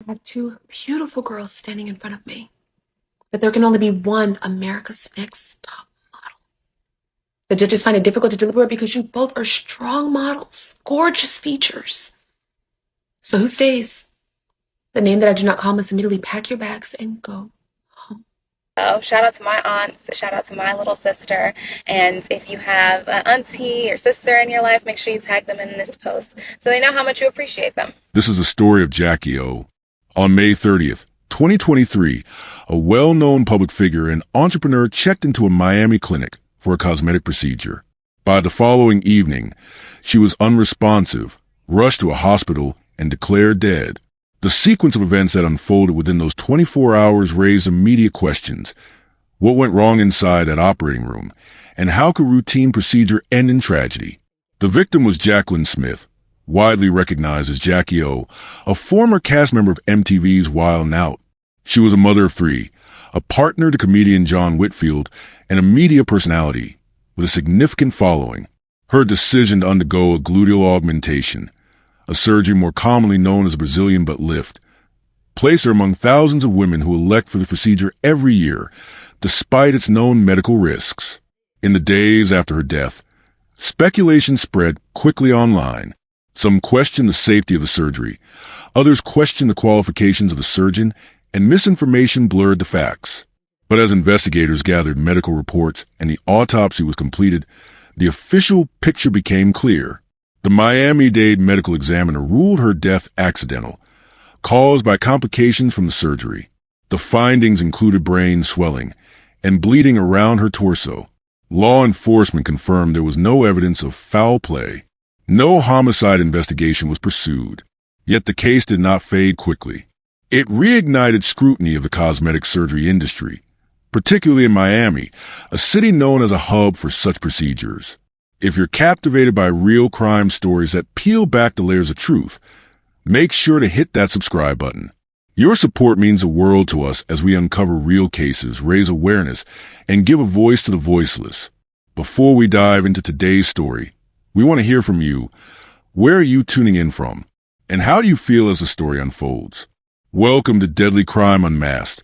I have two beautiful girls standing in front of me, but there can only be one America's Next Top Model. The judges find it difficult to deliberate because you both are strong models, gorgeous features. So who stays? The name that I do not call must immediately pack your bags and go home. Oh, shout out to my aunts, shout out to my little sister. And if you have an auntie or sister in your life, make sure you tag them in this post so they know how much you appreciate them. This is the story of Jacky Oh. On May 30th, 2023, a well-known public figure and entrepreneur checked into a Miami clinic for a cosmetic procedure. By the following evening, she was unresponsive, rushed to a hospital, and declared dead. The sequence of events that unfolded within those 24 hours raised immediate questions. What went wrong inside that operating room? And how could routine procedure end in tragedy? The victim was Jacklyn Smith, widely recognized as Jacky Oh, a former cast member of MTV's Wild 'N Out. She was a mother of three, a partner to comedian John Whitfield, and a media personality with a significant following. Her decision to undergo a gluteal augmentation, a surgery more commonly known as a Brazilian butt lift, placed her among thousands of women who elect for the procedure every year, despite its known medical risks. In the days after her death, speculation spread quickly online. Some questioned the safety of the surgery, others questioned the qualifications of the surgeon, and misinformation blurred the facts. But as investigators gathered medical reports and the autopsy was completed, the official picture became clear. The Miami-Dade medical examiner ruled her death accidental, caused by complications from the surgery. The findings included brain swelling and bleeding around her torso. Law enforcement confirmed there was no evidence of foul play. No homicide investigation was pursued, yet the case did not fade quickly. It reignited scrutiny of the cosmetic surgery industry, particularly in Miami, a city known as a hub for such procedures. If you're captivated by real crime stories that peel back the layers of truth, make sure to hit that subscribe button. Your support means the world to us as we uncover real cases, raise awareness, and give a voice to the voiceless. Before we dive into today's story, we want to hear from you. Where are you tuning in from? And how do you feel as the story unfolds? Welcome to Deadly Crime Unmasked,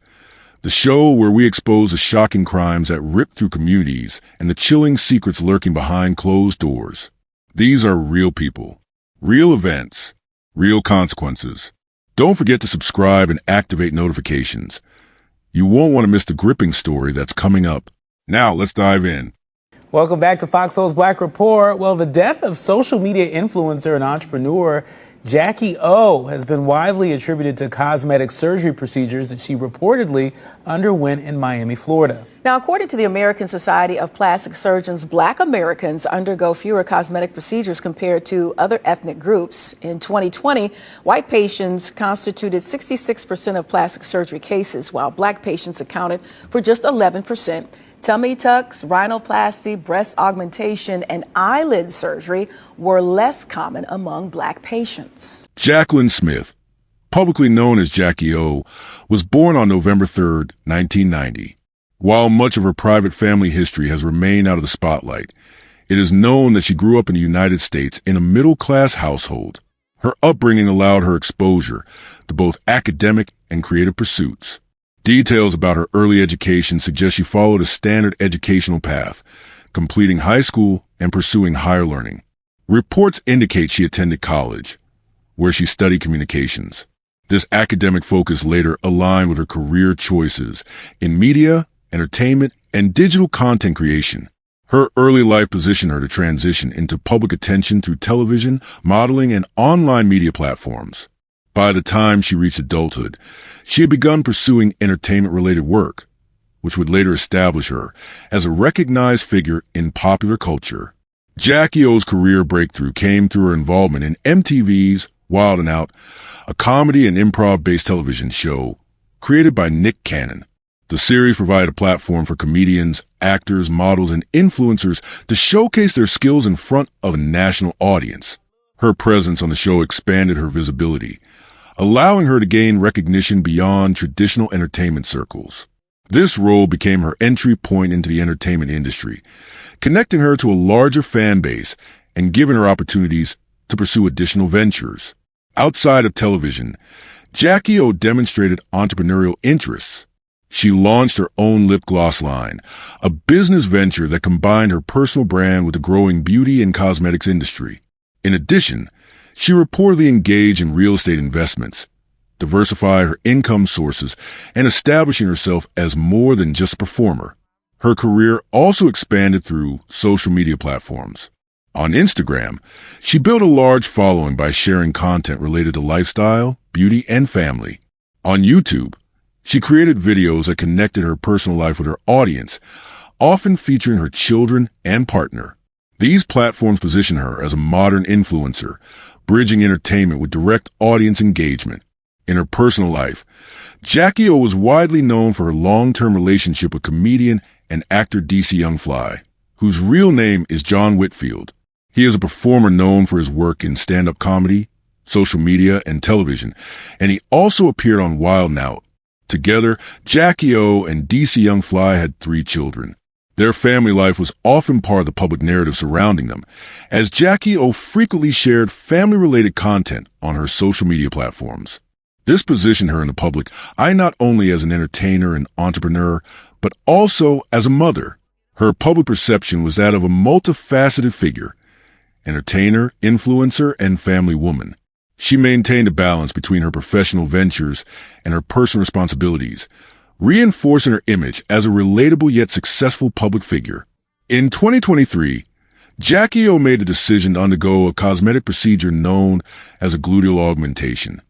the show where we expose the shocking crimes that rip through communities and the chilling secrets lurking behind closed doors. These are real people, real events, real consequences. Don't forget to subscribe and activate notifications. You won't want to miss the gripping story that's coming up. Now, let's dive in. Welcome back to Foxhole's Black Report. Well, the death of social media influencer and entrepreneur Jacky Oh has been widely attributed to cosmetic surgery procedures that she reportedly underwent in Miami, Florida. Now, according to the American Society of Plastic Surgeons, Black Americans undergo fewer cosmetic procedures compared to other ethnic groups. In 2020, white patients constituted 66% of plastic surgery cases, while Black patients accounted for just 11%. Tummy tucks, rhinoplasty, breast augmentation, and eyelid surgery were less common among Black patients. Jacklyn Smith, publicly known as Jacky Oh, was born on November 3, 1990. While much of her private family history has remained out of the spotlight, it is known that she grew up in the United States in a middle-class household. Her upbringing allowed her exposure to both academic and creative pursuits. Details about her early education suggest she followed a standard educational path, completing high school and pursuing higher learning. Reports indicate she attended college, where she studied communications. This academic focus later aligned with her career choices in media, entertainment, and digital content creation. Her early life positioned her to transition into public attention through television, modeling, and online media platforms. By the time she reached adulthood, she had begun pursuing entertainment-related work, which would later establish her as a recognized figure in popular culture. Jacky Oh's career breakthrough came through her involvement in MTV's Wild 'N Out, a comedy and improv-based television show created by Nick Cannon. The series provided a platform for comedians, actors, models, and influencers to showcase their skills in front of a national audience. Her presence on the show expanded her visibility, allowing her to gain recognition beyond traditional entertainment circles. This role became her entry point into the entertainment industry, connecting her to a larger fan base and giving her opportunities to pursue additional ventures. Outside of television, Jacky Oh demonstrated entrepreneurial interests. She launched her own lip gloss line, a business venture that combined her personal brand with the growing beauty and cosmetics industry. In addition, she reportedly engaged in real estate investments, diversified her income sources, and establishing herself as more than just a performer. Her career also expanded through social media platforms. On Instagram, she built a large following by sharing content related to lifestyle, beauty, and family. On YouTube, she created videos that connected her personal life with her audience, often featuring her children and partner. These platforms position her as a modern influencer, bridging entertainment with direct audience engagement. In her personal life, Jacky Oh was widely known for her long-term relationship with comedian and actor DC Young Fly, whose real name is John Whitfield. He is a performer known for his work in stand-up comedy, social media, and television, and he also appeared on Wild 'N Out. Together, Jacky Oh and DC Young Fly had 3 children. Their family life was often part of the public narrative surrounding them, as Jacky Oh frequently shared family-related content on her social media platforms. This positioned her in the public eye not only as an entertainer and entrepreneur, but also as a mother. Her public perception was that of a multifaceted figure, entertainer, influencer, and family woman. She maintained a balance between her professional ventures and her personal responsibilities, reinforcing her image as a relatable yet successful public figure. In 2023, Jacky Oh made a decision to undergo a cosmetic procedure known as a gluteal augmentation,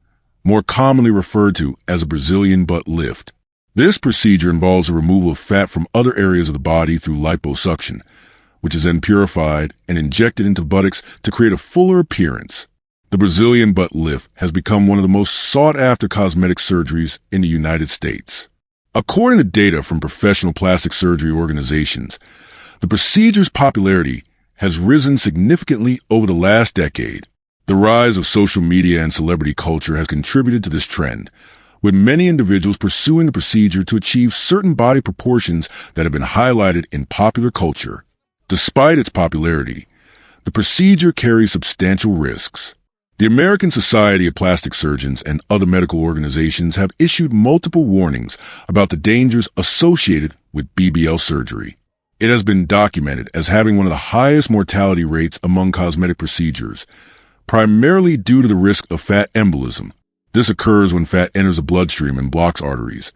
more commonly referred to as a Brazilian butt lift. This procedure involves the removal of fat from other areas of the body through liposuction, which is then purified and injected into the buttocks to create a fuller appearance. The Brazilian butt lift has become one of the most sought-after cosmetic surgeries in the United States. According to data from professional plastic surgery organizations, the procedure's popularity has risen significantly over the last decade. The rise of social media and celebrity culture has contributed to this trend, with many individuals pursuing the procedure to achieve certain body proportions that have been highlighted in popular culture. Despite its popularity, the procedure carries substantial risks. The American Society of Plastic Surgeons and other medical organizations have issued multiple warnings about the dangers associated with BBL surgery. It has been documented as having one of the highest mortality rates among cosmetic procedures, primarily due to the risk of fat embolism. This occurs when fat enters the bloodstream and blocks arteries,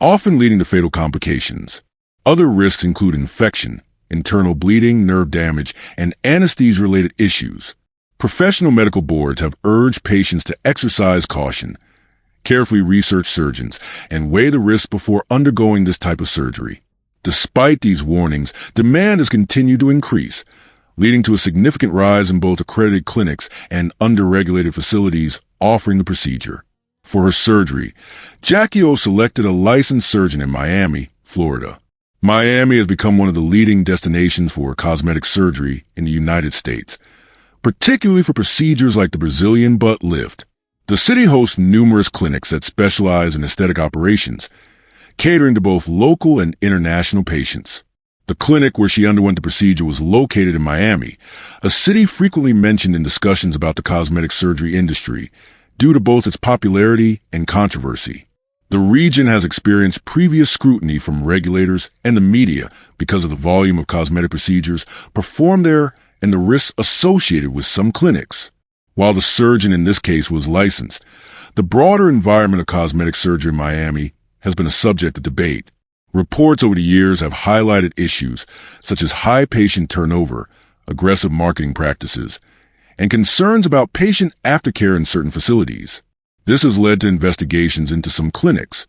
often leading to fatal complications. Other risks include infection, internal bleeding, nerve damage, and anesthesia-related issues. Professional medical boards have urged patients to exercise caution, carefully research surgeons, and weigh the risks before undergoing this type of surgery. Despite these warnings, demand has continued to increase, leading to a significant rise in both accredited clinics and under-regulated facilities offering the procedure. For her surgery, Jacky Oh selected a licensed surgeon in Miami, Florida. Miami has become one of the leading destinations for cosmetic surgery in the United States, particularly for procedures like the Brazilian butt lift. The city hosts numerous clinics that specialize in aesthetic operations, catering to both local and international patients. The clinic where she underwent the procedure was located in Miami, a city frequently mentioned in discussions about the cosmetic surgery industry due to both its popularity and controversy. The region has experienced previous scrutiny from regulators and the media because of the volume of cosmetic procedures performed there and the risks associated with some clinics. While the surgeon in this case was licensed, the broader environment of cosmetic surgery in Miami has been a subject of debate. Reports over the years have highlighted issues such as high patient turnover, aggressive marketing practices, and concerns about patient aftercare in certain facilities. This has led to investigations into some clinics,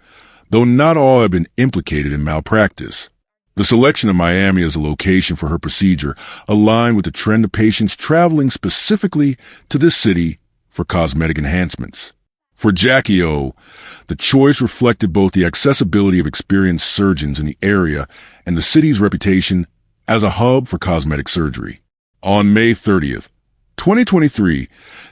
though not all have been implicated in malpractice. The selection of Miami as a location for her procedure aligned with the trend of patients traveling specifically to this city for cosmetic enhancements. For Jacky Oh, the choice reflected both the accessibility of experienced surgeons in the area and the city's reputation as a hub for cosmetic surgery. On May 30th, 2023,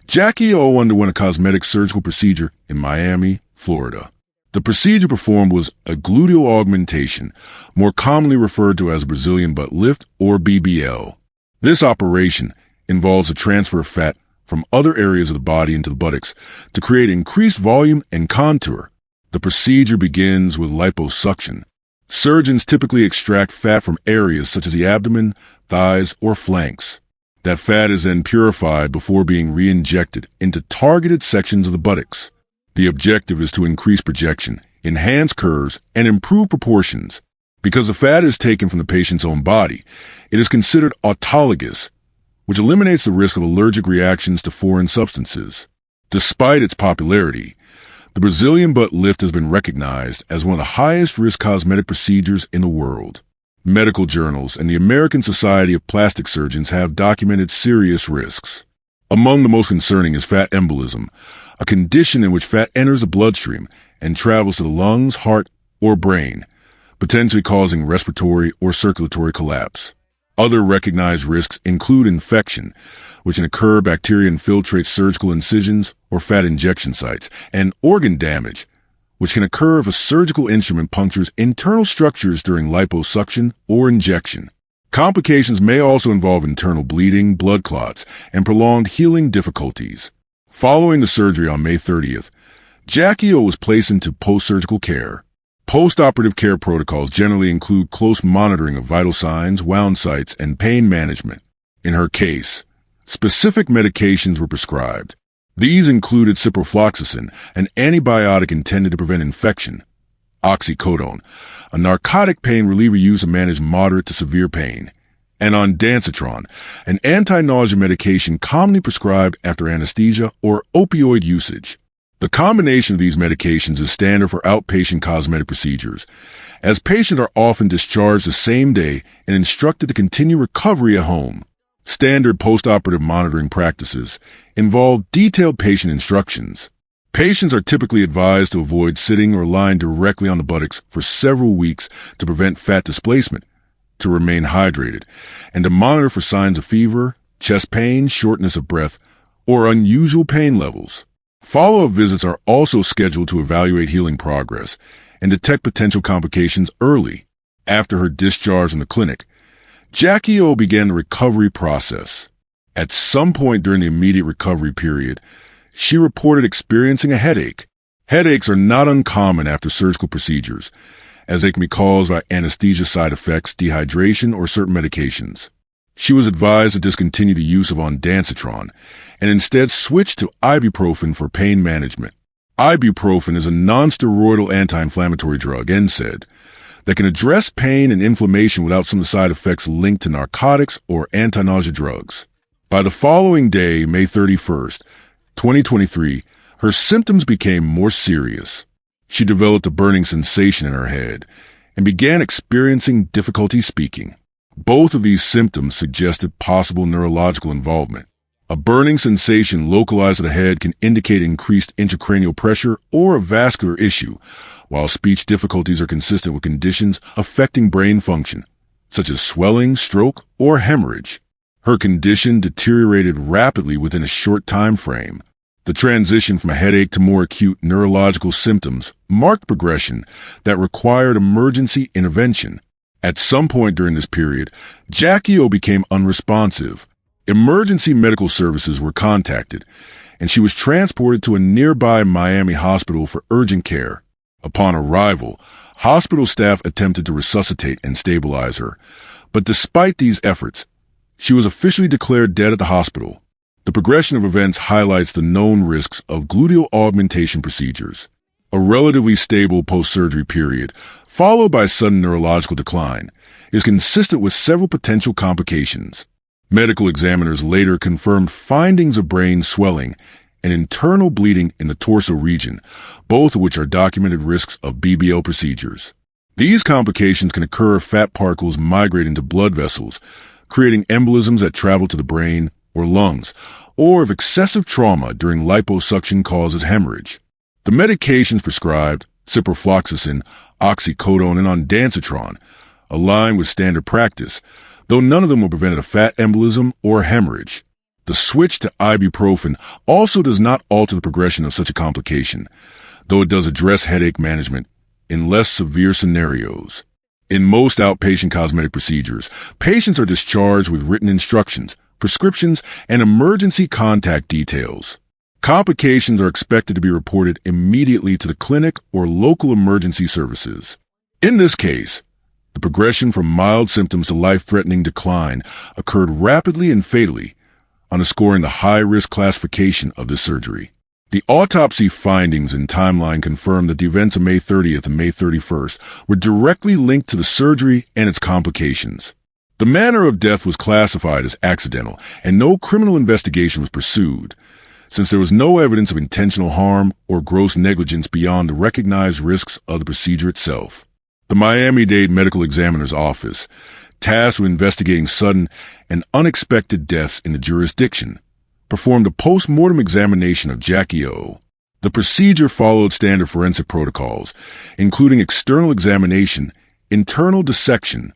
Jacky Oh underwent a cosmetic surgical procedure in Miami, Florida. The procedure performed was a gluteal augmentation, more commonly referred to as Brazilian butt lift or BBL. This operation involves the transfer of fat from other areas of the body into the buttocks to create increased volume and contour. The procedure begins with liposuction. Surgeons typically extract fat from areas such as the abdomen, thighs, or flanks. That fat is then purified before being re-injected into targeted sections of the buttocks. The objective is to increase projection, enhance curves, and improve proportions. Because the fat is taken from the patient's own body, it is considered autologous, which eliminates the risk of allergic reactions to foreign substances. Despite its popularity, the Brazilian butt lift has been recognized as one of the highest-risk cosmetic procedures in the world. Medical journals and the American Society of Plastic Surgeons have documented serious risks. Among the most concerning is fat embolism, a condition in which fat enters the bloodstream and travels to the lungs, heart, or brain, potentially causing respiratory or circulatory collapse. Other recognized risks include infection, which can occur bacteria infiltrate surgical incisions or fat injection sites, and organ damage, which can occur if a surgical instrument punctures internal structures during liposuction or injection. Complications may also involve internal bleeding, blood clots, and prolonged healing difficulties. Following the surgery on May 30th, Jacky Oh was placed into post-surgical care. Post-operative care protocols generally include close monitoring of vital signs, wound sites, and pain management. In her case, specific medications were prescribed. These included ciprofloxacin, an antibiotic intended to prevent infection, oxycodone, a narcotic pain reliever used to manage moderate to severe pain, and ondansetron, an anti-nausea medication commonly prescribed after anesthesia or opioid usage. The combination of these medications is standard for outpatient cosmetic procedures, as patients are often discharged the same day and instructed to continue recovery at home. Standard postoperative monitoring practices involve detailed patient instructions. Patients are typically advised to avoid sitting or lying directly on the buttocks for several weeks to prevent fat displacement, to remain hydrated, and to monitor for signs of fever, chest pain, shortness of breath, or unusual pain levels. Follow-up visits are also scheduled to evaluate healing progress and detect potential complications early. After her discharge from the clinic, Jacky Oh began the recovery process. At some point during the immediate recovery period, she reported experiencing a headache. Headaches are not uncommon after surgical procedures, as they can be caused by anesthesia side effects, dehydration, or certain medications. She was advised to discontinue the use of ondansetron and instead switch to ibuprofen for pain management. Ibuprofen is a non-steroidal anti-inflammatory drug, NSAID, that can address pain and inflammation without some of the side effects linked to narcotics or anti-nausea drugs. By the following day, May 31st, 2023, her symptoms became more serious. She developed a burning sensation in her head and began experiencing difficulty speaking. Both of these symptoms suggested possible neurological involvement. A burning sensation localized to the head can indicate increased intracranial pressure or a vascular issue, while speech difficulties are consistent with conditions affecting brain function, such as swelling, stroke, or hemorrhage. Her condition deteriorated rapidly within a short time frame. The transition from a headache to more acute neurological symptoms marked progression that required emergency intervention. At some point during this period, Jacky Oh became unresponsive. Emergency medical services were contacted, and she was transported to a nearby Miami hospital for urgent care. Upon arrival, hospital staff attempted to resuscitate and stabilize her, but despite these efforts, she was officially declared dead at the hospital. The progression of events highlights the known risks of gluteal augmentation procedures. A relatively stable post-surgery period, followed by sudden neurological decline, is consistent with several potential complications. Medical examiners later confirmed findings of brain swelling and internal bleeding in the torso region, both of which are documented risks of BBL procedures. These complications can occur if fat particles migrate into blood vessels, creating embolisms that travel to the brain or lungs, or if excessive trauma during liposuction causes hemorrhage. The medications prescribed, ciprofloxacin, oxycodone, and ondansetron, align with standard practice, though none of them will prevent a fat embolism or hemorrhage. The switch to ibuprofen also does not alter the progression of such a complication, though it does address headache management in less severe scenarios. In most outpatient cosmetic procedures, patients are discharged with written instructions, prescriptions, and emergency contact details. Complications are expected to be reported immediately to the clinic or local emergency services. In this case, the progression from mild symptoms to life-threatening decline occurred rapidly and fatally, underscoring the high-risk classification of this surgery. The autopsy findings and timeline confirm that the events of May 30th and May 31st were directly linked to the surgery and its complications. The manner of death was classified as accidental, and no criminal investigation was pursued, since there was no evidence of intentional harm or gross negligence beyond the recognized risks of the procedure itself. The Miami-Dade Medical Examiner's Office, tasked with investigating sudden and unexpected deaths in the jurisdiction, performed a post-mortem examination of Jacky Oh. The procedure followed standard forensic protocols, including external examination, internal dissection,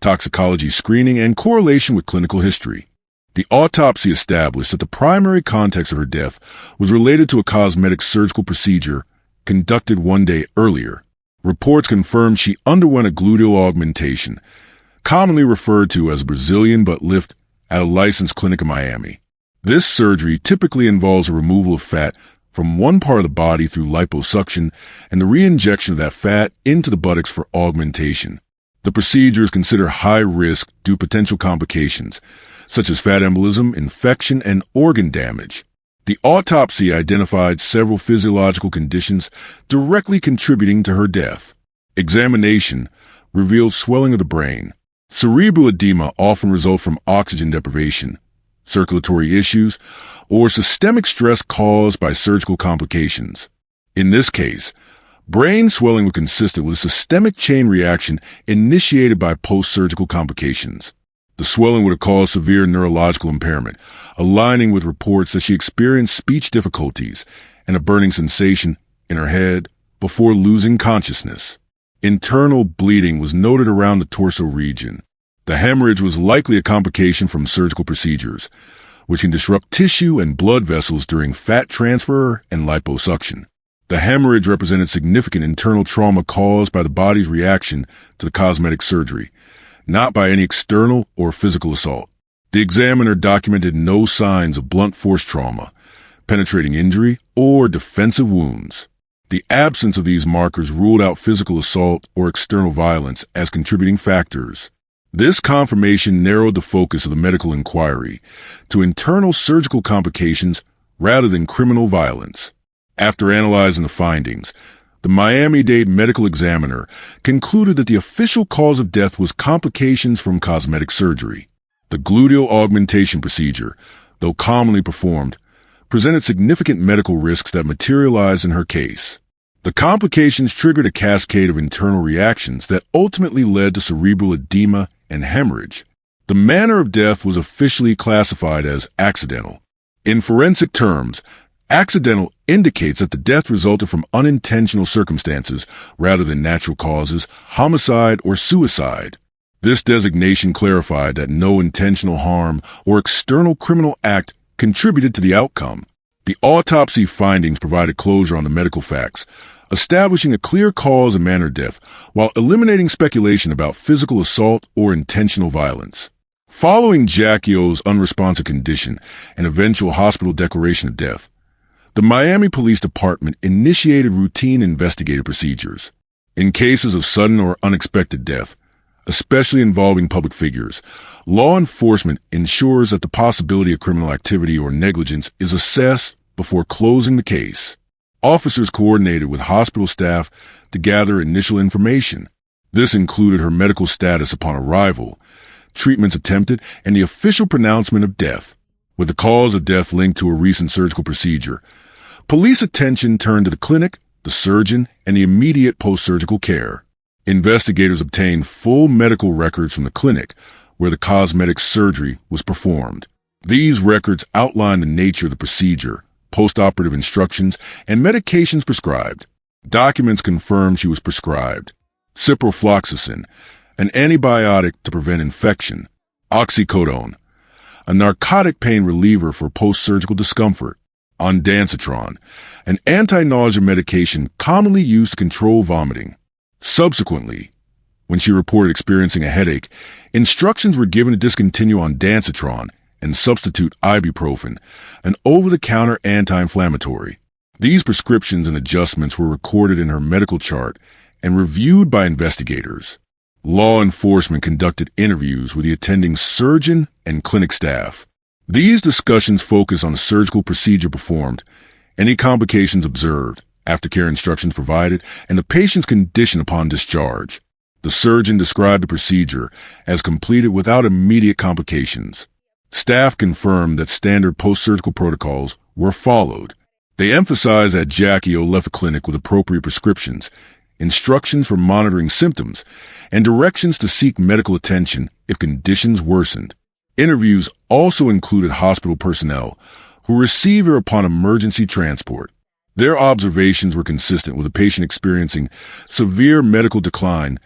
toxicology screening, and correlation with clinical history. The autopsy established that the primary context of her death was related to a cosmetic surgical procedure conducted one day earlier. Reports confirmed she underwent a gluteal augmentation, commonly referred to as a Brazilian butt lift, at a licensed clinic in Miami. This surgery typically involves a removal of fat from one part of the body through liposuction and the re-injection of that fat into the buttocks for augmentation. The procedure is considered high risk due to potential complications, such as fat embolism, infection, and organ damage. The autopsy identified several physiological conditions directly contributing to her death. Examination revealed swelling of the brain. Cerebral edema often results from oxygen deprivation, circulatory issues, or systemic stress caused by surgical complications. In this case, brain swelling was consistent with a systemic chain reaction initiated by post-surgical complications. The swelling would have caused severe neurological impairment, aligning with reports that she experienced speech difficulties and a burning sensation in her head before losing consciousness. Internal bleeding was noted around the torso region. The hemorrhage was likely a complication from surgical procedures, which can disrupt tissue and blood vessels during fat transfer and liposuction. The hemorrhage represented significant internal trauma caused by the body's reaction to the cosmetic surgery, not by any external or physical assault. The examiner documented no signs of blunt force trauma, penetrating injury, or defensive wounds. The absence of these markers ruled out physical assault or external violence as contributing factors. This confirmation narrowed the focus of the medical inquiry to internal surgical complications rather than criminal violence. After analyzing the findings, the Miami-Dade Medical Examiner concluded that the official cause of death was complications from cosmetic surgery. The gluteal augmentation procedure, though commonly performed, presented significant medical risks that materialized in her case. The complications triggered a cascade of internal reactions that ultimately led to cerebral edema and hemorrhage. The manner of death was officially classified as accidental. In forensic terms, accidental indicates that the death resulted from unintentional circumstances rather than natural causes, homicide, or suicide. This designation clarified that no intentional harm or external criminal act contributed to the outcome. The autopsy findings provided closure on the medical facts, establishing a clear cause and manner of death while eliminating speculation about physical assault or intentional violence. Following Jacky Oh's unresponsive condition and eventual hospital declaration of death, the Miami Police Department initiated routine investigative procedures. In cases of sudden or unexpected death, especially involving public figures, law enforcement ensures that the possibility of criminal activity or negligence is assessed before closing the case. Officers coordinated with hospital staff to gather initial information. This included her medical status upon arrival, treatments attempted, and the official pronouncement of death. With the cause of death linked to a recent surgical procedure, police attention turned to the clinic, the surgeon, and the immediate post-surgical care. Investigators obtained full medical records from the clinic where the cosmetic surgery was performed. These records outline the nature of the procedure, post-operative instructions, and medications prescribed. Documents confirmed she was prescribed ciprofloxacin, an antibiotic to prevent infection, oxycodone, a narcotic pain reliever for post-surgical discomfort, ondansetron, an anti-nausea medication commonly used to control vomiting. Subsequently, when she reported experiencing a headache, instructions were given to discontinue ondansetron and substitute ibuprofen, an over-the-counter anti-inflammatory. These prescriptions and adjustments were recorded in her medical chart and reviewed by investigators. Law enforcement conducted interviews with the attending surgeon and clinic staff. These discussions focus on the surgical procedure performed, any complications observed, aftercare instructions provided, and the patient's condition upon discharge. The surgeon described the procedure as completed without immediate complications. Staff confirmed that standard post-surgical protocols were followed. They emphasized that Jacky Oh left the clinic with appropriate prescriptions, instructions for monitoring symptoms, and directions to seek medical attention if conditions worsened. Interviews also included hospital personnel who received her upon emergency transport. Their observations were consistent with the patient experiencing severe medical decline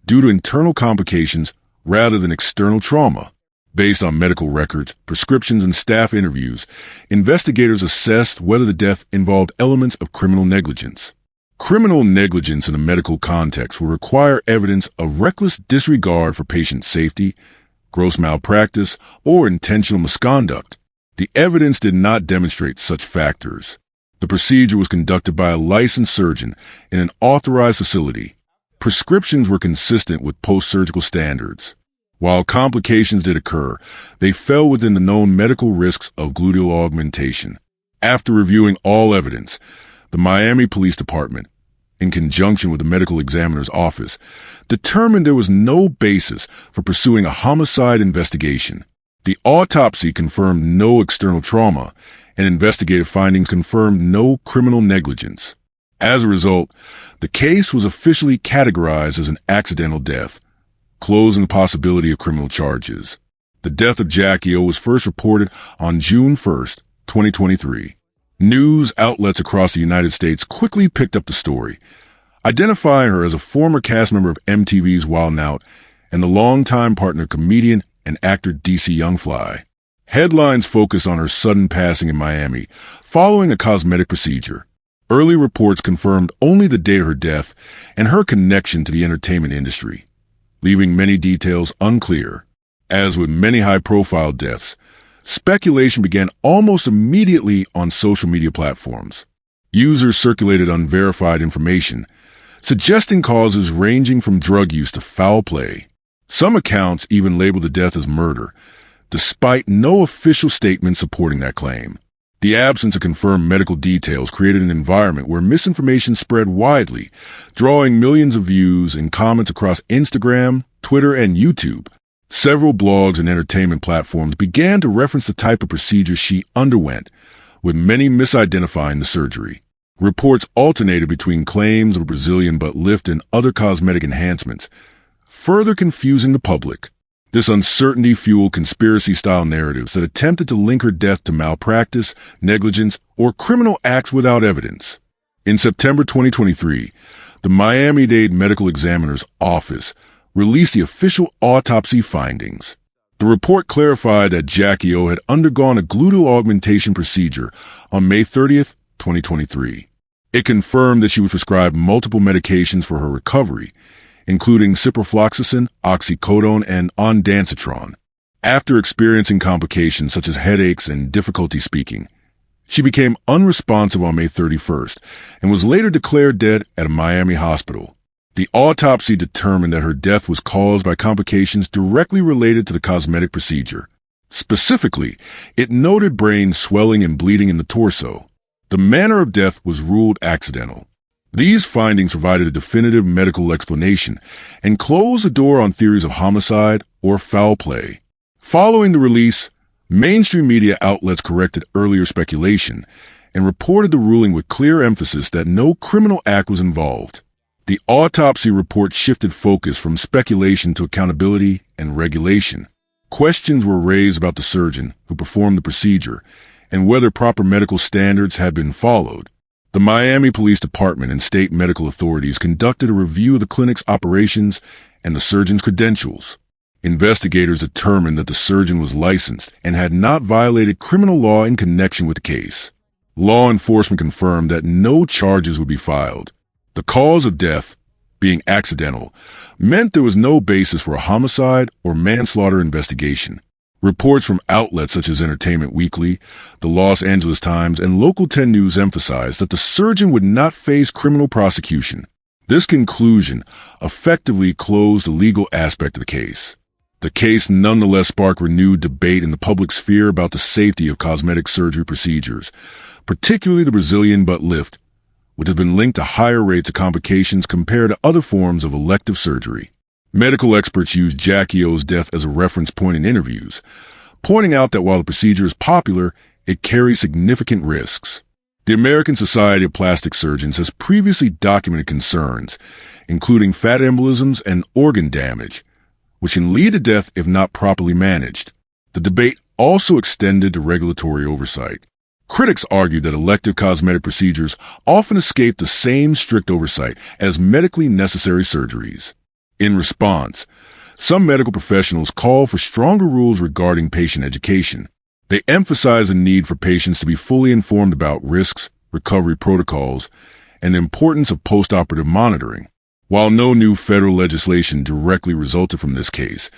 due to internal complications rather than external trauma. Based on medical records, prescriptions, and staff interviews, investigators assessed whether the death involved elements of criminal negligence. Criminal negligence in a medical context will require evidence of reckless disregard for patient safety, gross malpractice, or intentional misconduct. The evidence did not demonstrate such factors. The procedure was conducted by a licensed surgeon in an authorized facility. Prescriptions were consistent with post-surgical standards. While complications did occur, they fell within the known medical risks of gluteal augmentation. After reviewing all evidence, the Miami Police Department, in conjunction with the medical examiner's office, determined there was no basis for pursuing a homicide investigation. The autopsy confirmed no external trauma, and investigative findings confirmed no criminal negligence. As a result, the case was officially categorized as an accidental death, closing the possibility of criminal charges. The death of Jacky Oh was first reported on June 1st, 2023. News outlets across the United States quickly picked up the story, identifying her as a former cast member of MTV's Wild 'N Out and the longtime partner comedian and actor DC Youngfly. Headlines focused on her sudden passing in Miami following a cosmetic procedure. Early reports confirmed only the date of her death and her connection to the entertainment industry, leaving many details unclear. As with many high-profile deaths, speculation began almost immediately on social media platforms. Users circulated unverified information, suggesting causes ranging from drug use to foul play. Some accounts even labeled the death as murder, despite no official statement supporting that claim. The absence of confirmed medical details created an environment where misinformation spread widely, drawing millions of views and comments across Instagram, Twitter, and YouTube. Several blogs and entertainment platforms began to reference the type of procedure she underwent, with many misidentifying the surgery. Reports alternated between claims of a Brazilian butt lift and other cosmetic enhancements, further confusing the public. This uncertainty fueled conspiracy-style narratives that attempted to link her death to malpractice, negligence, or criminal acts without evidence. In September 2023, the Miami-Dade Medical Examiner's Office released the official autopsy findings. The report clarified that Jacky Oh had undergone a gluteal augmentation procedure on May 30th, 2023. It confirmed that she was prescribed multiple medications for her recovery, including ciprofloxacin, oxycodone, and ondansetron. After experiencing complications such as headaches and difficulty speaking, she became unresponsive on May 31st and was later declared dead at a Miami hospital. The autopsy determined that her death was caused by complications directly related to the cosmetic procedure. Specifically, it noted brain swelling and bleeding in the torso. The manner of death was ruled accidental. These findings provided a definitive medical explanation and closed the door on theories of homicide or foul play. Following the release, mainstream media outlets corrected earlier speculation and reported the ruling with clear emphasis that no criminal act was involved. The autopsy report shifted focus from speculation to accountability and regulation. Questions were raised about the surgeon who performed the procedure and whether proper medical standards had been followed. The Miami Police Department and state medical authorities conducted a review of the clinic's operations and the surgeon's credentials. Investigators determined that the surgeon was licensed and had not violated criminal law in connection with the case. Law enforcement confirmed that no charges would be filed. The cause of death, being accidental, meant there was no basis for a homicide or manslaughter investigation. Reports from outlets such as Entertainment Weekly, the Los Angeles Times, and Local 10 News emphasized that the surgeon would not face criminal prosecution. This conclusion effectively closed the legal aspect of the case. The case nonetheless sparked renewed debate in the public sphere about the safety of cosmetic surgery procedures, particularly the Brazilian butt lift, which has been linked to higher rates of complications compared to other forms of elective surgery. Medical experts use Jacky Oh's death as a reference point in interviews, pointing out that while the procedure is popular, it carries significant risks. The American Society of Plastic Surgeons has previously documented concerns, including fat embolisms and organ damage, which can lead to death if not properly managed. The debate also extended to regulatory oversight. Critics argued that elective cosmetic procedures often escape the same strict oversight as medically necessary surgeries. In response, some medical professionals call for stronger rules regarding patient education. They emphasize the need for patients to be fully informed about risks, recovery protocols, and the importance of post-operative monitoring. While no new federal legislation directly resulted from this case,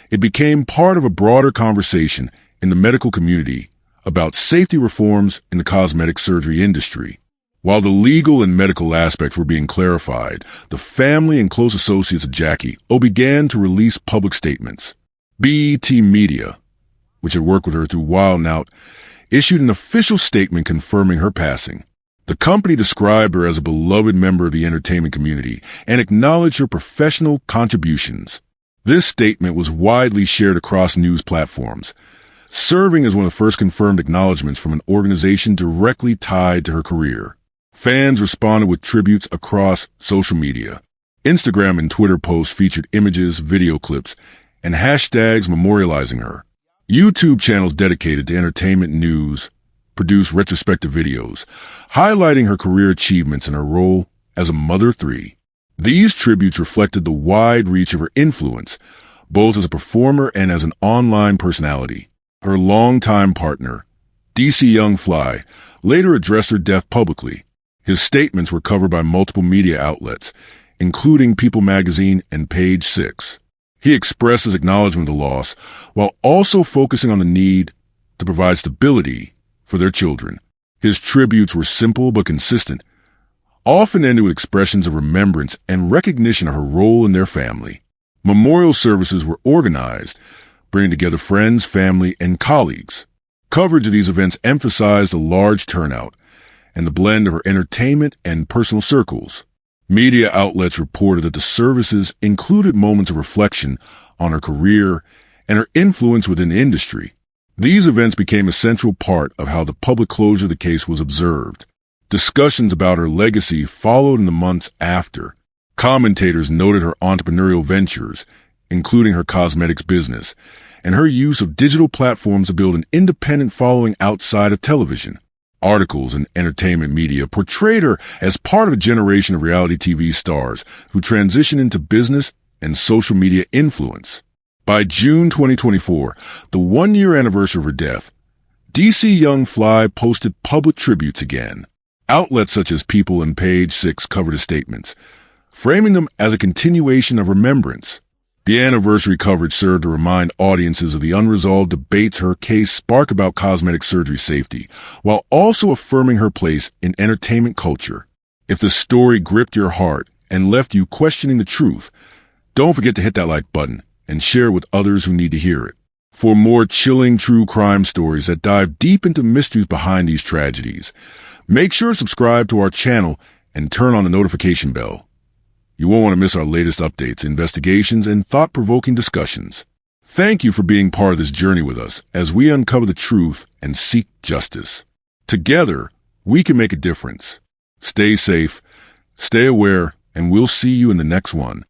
it became part of a broader conversation in the medical community about safety reforms in the cosmetic surgery industry. While the legal and medical aspects were being clarified, the family and close associates of Jacky Oh began to release public statements. BET Media, which had worked with her through Wild 'N Out, issued an official statement confirming her passing. The company described her as a beloved member of the entertainment community and acknowledged her professional contributions. This statement was widely shared across news platforms, serving as one of the first confirmed acknowledgments from an organization directly tied to her career. Fans responded with tributes across social media. Instagram and Twitter posts featured images, video clips, and hashtags memorializing her. YouTube channels dedicated to entertainment news produced retrospective videos, highlighting her career achievements and her role as a mother of three. These tributes reflected the wide reach of her influence, both as a performer and as an online personality. Her longtime partner, DC Young Fly, later addressed her death publicly. His statements were covered by multiple media outlets, including People magazine and Page Six. He expressed his acknowledgement of the loss, while also focusing on the need to provide stability for their children. His tributes were simple but consistent, often ended with expressions of remembrance and recognition of her role in their family. Memorial services were organized, bringing together friends, family, and colleagues. Coverage of these events emphasized the large turnout and the blend of her entertainment and personal circles. Media outlets reported that the services included moments of reflection on her career and her influence within the industry. These events became a central part of how the public closure of the case was observed. Discussions about her legacy followed in the months after. Commentators noted her entrepreneurial ventures, including her cosmetics business, and her use of digital platforms to build an independent following outside of television. Articles and entertainment media portrayed her as part of a generation of reality TV stars who transitioned into business and social media influence. By June 2024, the one-year anniversary of her death, DC Young Fly posted public tributes again. Outlets such as People and Page Six covered his statements, framing them as a continuation of remembrance. The anniversary coverage served to remind audiences of the unresolved debates her case sparked about cosmetic surgery safety, while also affirming her place in entertainment culture. If the story gripped your heart and left you questioning the truth, don't forget to hit that like button and share with others who need to hear it. For more chilling true crime stories that dive deep into mysteries behind these tragedies, make sure to subscribe to our channel and turn on the notification bell. You won't want to miss our latest updates, investigations, and thought-provoking discussions. Thank you for being part of this journey with us as we uncover the truth and seek justice. Together, we can make a difference. Stay safe, stay aware, and we'll see you in the next one.